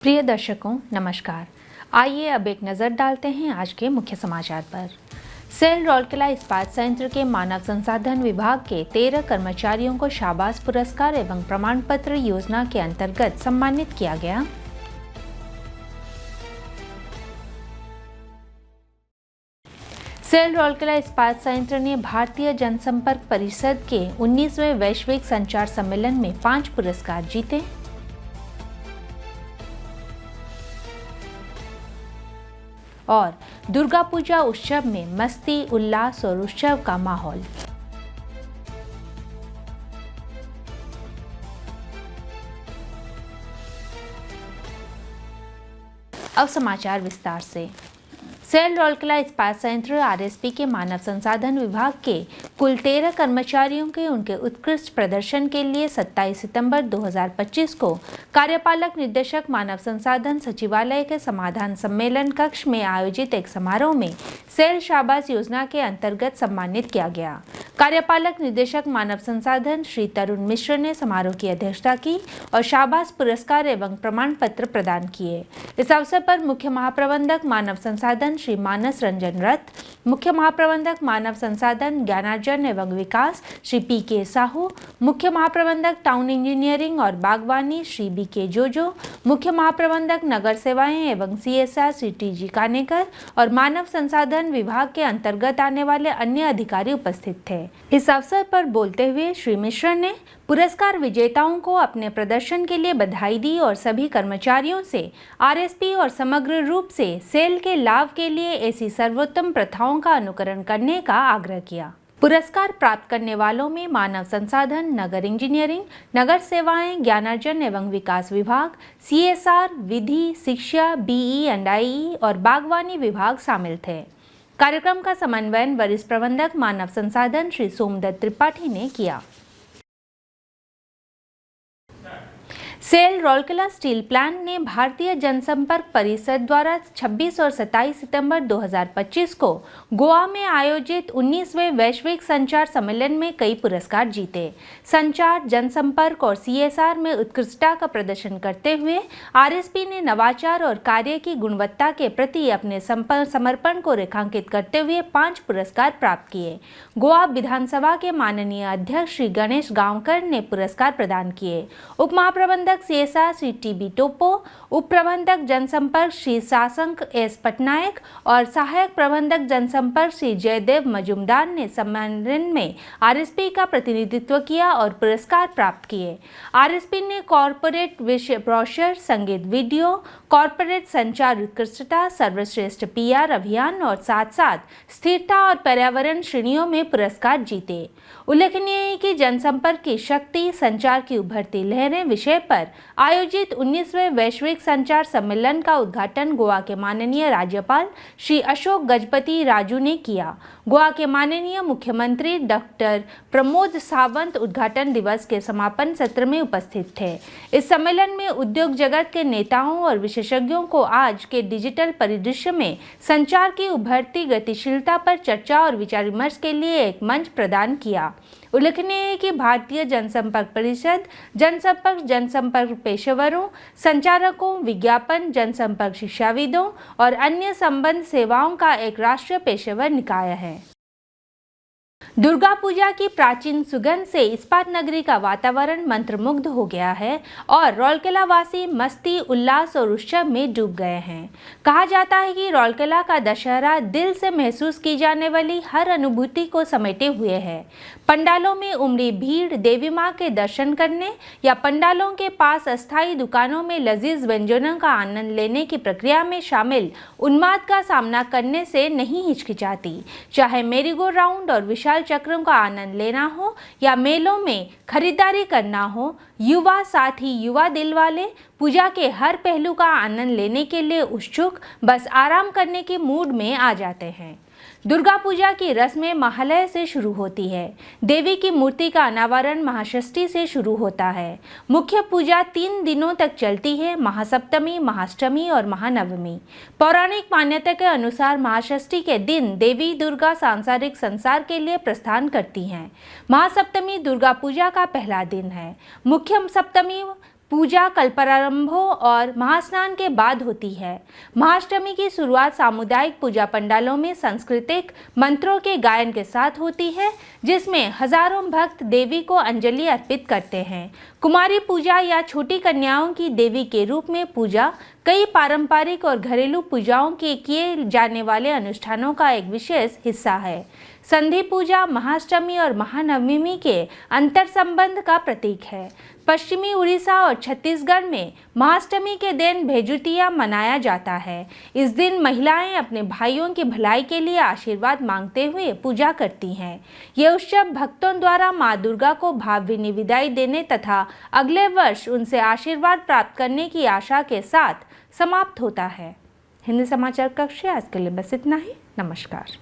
प्रिय दर्शकों नमस्कार। आइए अब एक नज़र डालते हैं आज के मुख्य समाचार पर। सेल राउरकेला इस्पात संयंत्र के मानव संसाधन विभाग के 13 कर्मचारियों को शाबाश पुरस्कार एवं प्रमाण पत्र योजना के अंतर्गत सम्मानित किया गया। सेल राउरकेला इस्पात संयंत्र ने भारतीय जनसंपर्क परिषद के 19वें वैश्विक संचार सम्मेलन में 5 पुरस्कार जीते। और दुर्गा पूजा उत्सव में मस्ती, उल्लास और उत्सव का माहौल। अब समाचार विस्तार से। सेल राउरकेला इस्पात संयंत्र आरएसपी के मानव संसाधन विभाग के कुल 13 कर्मचारियों के उनके उत्कृष्ट प्रदर्शन के लिए 27 सितंबर 2025 को कार्यपालक निदेशक मानव संसाधन सचिवालय के समाधान सम्मेलन कक्ष में आयोजित एक समारोह में सेल शाबाश योजना के अंतर्गत सम्मानित किया गया। कार्यपालक निदेशक मानव संसाधन श्री तरुण मिश्र ने समारोह की अध्यक्षता की और शाबाश पुरस्कार एवं प्रमाण पत्र प्रदान किए। इस अवसर पर मुख्य महाप्रबंधक मानव संसाधन श्री मानस रंजन रथ, मुख्य महाप्रबंधक मानव संसाधन ज्ञानार्जन एवं विकास श्री पी.के. साहू, मुख्य महाप्रबंधक टाउन इंजीनियरिंग और बागवानी श्री बी.के. जोजो, मुख्य महाप्रबंधक नगर सेवाएं एवं CSR श्री टी.जी. कानेकर और मानव संसाधन विभाग के अंतर्गत आने वाले अन्य अधिकारी उपस्थित थे। इस अवसर पर बोलते हुए श्री मिश्र ने पुरस्कार विजेताओं को अपने प्रदर्शन के लिए बधाई दी और सभी कर्मचारियों से आरएसपी और समग्र रूप से सेल के लाभ के लिए ऐसी सर्वोत्तम प्रथाओं का अनुकरण करने का आग्रह किया। पुरस्कार प्राप्त करने वालों में मानव संसाधन, नगर इंजीनियरिंग, नगर सेवाएं, ज्ञानार्जन एवं विकास विभाग, CSR, विधि, शिक्षा, BE&IE और बागवानी विभाग शामिल थे। कार्यक्रम का समन्वयन वरिष्ठ प्रबंधक मानव संसाधन श्री सोमदत्त त्रिपाठी ने किया। सेल राउरकेला स्टील प्लांट ने भारतीय जनसंपर्क परिषद द्वारा 26 और 27 सितंबर 2025 को गोवा में आयोजित 19वें वैश्विक संचार सम्मेलन में कई पुरस्कार जीते। संचार, जनसंपर्क और CSR में उत्कृष्टता का प्रदर्शन करते हुए आरएसपी ने नवाचार और कार्य की गुणवत्ता के प्रति अपने समर्पण को रेखांकित करते हुए 5 पुरस्कार प्राप्त किए। गोवा विधानसभा के माननीय अध्यक्ष श्री गणेश गांवकर ने पुरस्कार प्रदान किए। उप महाप्रबंधक CSR श्री टी.बी. टोपो, उप प्रबंधक जनसंपर्क श्री साशंक S. पटनायक और सहायक प्रबंधक जनसंपर्क श्री जयदेव मजुमदार ने सम्मेलन में आरएसपी का प्रतिनिधित्व किया और पुरस्कार प्राप्त किए। आरएसपी ने कॉर्पोरेट विषय ब्रोशर, संगीत वीडियो, कॉर्पोरेट संचार उत्कृष्टता, सर्वश्रेष्ठ PR अभियान और साथ साथ स्थिरता और पर्यावरण श्रेणियों में पुरस्कार जीते। उल्लेखनीय है कि जनसंपर्क की शक्ति, संचार की उभरती लहरें विषय पर आयोजित 19वें वैश्विक संचार सम्मेलन का उद्घाटन गोवा के माननीय राज्यपाल श्री अशोक गजपति राजू ने किया। गोवा के माननीय मुख्यमंत्री डॉक्टर प्रमोद सावंत उद्घाटन दिवस के समापन सत्र में उपस्थित थे। इस सम्मेलन में उद्योग जगत के नेताओं और विशेषज्ञों को आज के डिजिटल परिदृश्य में संचार की उभरती गतिशीलता पर चर्चा और विचार विमर्श के लिए एक मंच प्रदान किया। उल्लेखनीय है कि भारतीय जनसंपर्क परिषद जनसंपर्क पेशेवरों, संचारकों, विज्ञापन, जनसंपर्क शिक्षाविदों और अन्य संबंध सेवाओं का एक राष्ट्रीय पेशेवर निकाय है। दुर्गा पूजा की प्राचीन सुगंध से इस्पात नगरी का वातावरण मंत्रमुग्ध हो गया है और राउरकेला वासी मस्ती, उल्लास और उत्सव में डूब गए हैं। कहा जाता है कि राउरकेला का दशहरा दिल से महसूस की जाने वाली हर अनुभूति को समेटे हुए है। पंडालों में उमड़ी भीड़ देवी मां के दर्शन करने या पंडालों के पास अस्थायी दुकानों में लजीज व्यंजनों का आनंद लेने की प्रक्रिया में शामिल उन्माद का सामना करने से नहीं हिचकिचाती। चाहे मेरीगो राउंड और विशाल चक्रों का आनंद लेना हो या मेलों में खरीदारी करना हो, युवा साथ ही युवा दिल वाले पूजा के हर पहलू का आनंद लेने के लिए उत्सुक, बस आराम करने के मूड में आ जाते हैं। दुर्गा पूजा की रस्में महालय से शुरू होती है। देवी की मूर्ति का अनावरण महाषष्ठी से शुरू होता है। मुख्य पूजा 3 दिनों तक चलती है, महासप्तमी, महाअष्टमी और महानवमी। पौराणिक मान्यता के अनुसार महाषष्ठी के दिन देवी दुर्गा सांसारिक संसार के लिए प्रस्थान करती हैं। महासप्तमी दुर्गा पूजा का पहला दिन है। मुख्य सप्तमी पूजा कल्पारंभो और महास्नान के बाद होती है। महाअष्टमी की शुरुआत सामुदायिक पूजा पंडालों में सांस्कृतिक मंत्रों के गायन के साथ होती है, जिसमें हजारों भक्त देवी को अंजलि अर्पित करते हैं। कुमारी पूजा या छोटी कन्याओं की देवी के रूप में पूजा कई पारंपरिक और घरेलू पूजाओं के किए जाने वाले अनुष्ठानों का एक विशेष हिस्सा है। संधि पूजा महाअष्टमी और महानवमी के अंतर संबंध का प्रतीक है। पश्चिमी उड़ीसा और छत्तीसगढ़ में महाअष्टमी के दिन भेजुतिया मनाया जाता है। इस दिन महिलाएं अपने भाइयों की भलाई के लिए आशीर्वाद मांगते हुए पूजा करती हैं। ये उत्सव भक्तों द्वारा मां दुर्गा को भावभीनी विदाई देने तथा अगले वर्ष उनसे आशीर्वाद प्राप्त करने की आशा के साथ समाप्त होता है। हिंदी समाचार कक्ष आज के लिए बस इतना ही। नमस्कार।